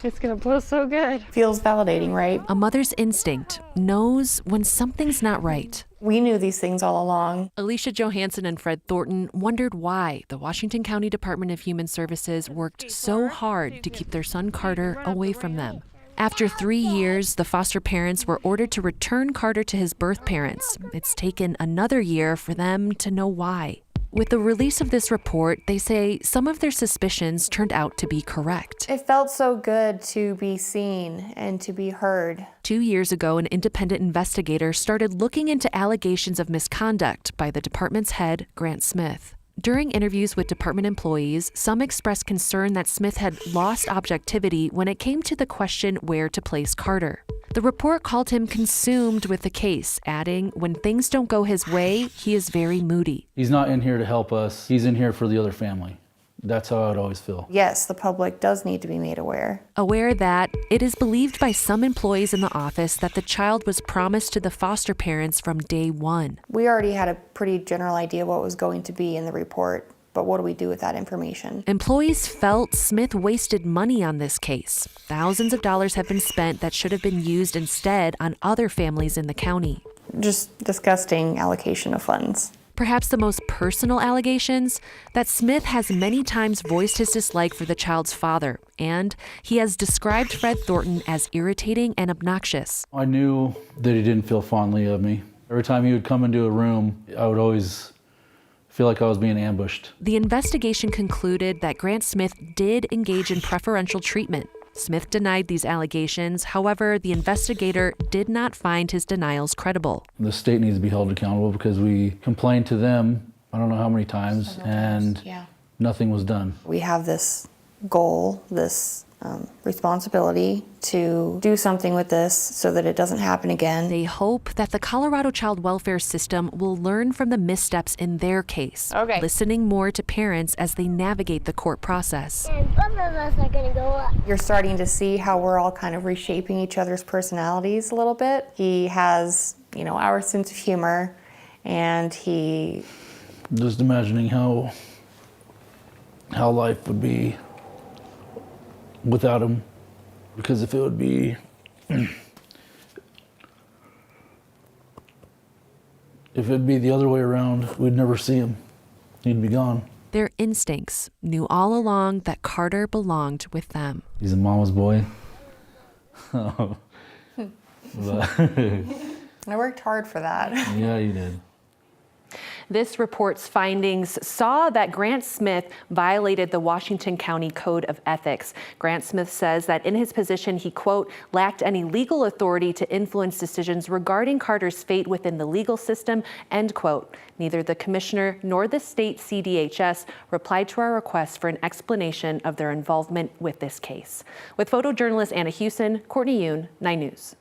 It's gonna blow so good. Feels validating, right? A mother's instinct knows when something's not right. We knew these things all along. Alicia Johansson and Fred Thornton wondered why the Washington County Department of Human Services worked so hard to keep their son Carter away from them. After 3 years, the foster parents were ordered to return Carter to his birth parents. It's taken another year for them to know why. With the release of this report, they say some of their suspicions turned out to be correct. It felt so good to be seen and to be heard. 2 years ago, an independent investigator started looking into allegations of misconduct by the department's head, Grant Smith. During interviews with department employees, some expressed concern that Smith had lost objectivity when it came to the question where to place Carter. The report called him consumed with the case, adding, when things don't go his way, he is very moody. He's not in here to help us. He's in here for the other family. That's how I'd always feel. Yes, the public does need to be made aware. Aware that it is believed by some employees in the office that the child was promised to the foster parents from day one. We already had a pretty general idea what was going to be in the report, but what do we do with that information? Employees felt Smith wasted money on this case. Thousands of dollars have been spent that should have been used instead on other families in the county. Just disgusting allocation of funds. Perhaps the most personal allegations, that Smith has many times voiced his dislike for the child's father, and he has described Fred Thornton as irritating and obnoxious. I knew that he didn't feel fondly of me. Every time he would come into a room, I would always feel like I was being ambushed. The investigation concluded that Grant Smith did engage in preferential treatment. Smith denied these allegations. However, the investigator did not find his denials credible. The state needs to be held accountable because we complained to them, I don't know how many times, and nothing was done. We have this goal, this responsibility to do something with this so that it doesn't happen again. They hope that the Colorado child welfare system will learn from the missteps in their case, listening more to parents as they navigate the court process. And both of us are gonna go up. You're starting to see how we're all kind of reshaping each other's personalities a little bit. He has, our sense of humor, and he... Just imagining how life would be without him, because if it would be if it'd be the other way around, we'd never see him. He'd be gone. Their instincts knew all along that Carter belonged with them. He's a mama's boy. I worked hard for that. Yeah, you did. This report's findings saw that Grant Smith violated the Washington County Code of Ethics. Grant Smith says that in his position, he, quote, lacked any legal authority to influence decisions regarding Carter's fate within the legal system, end quote. Neither the commissioner nor the state CDHS replied to our request for an explanation of their involvement with this case. With photojournalist Anna Hewson, Courtney Yoon, 9 News.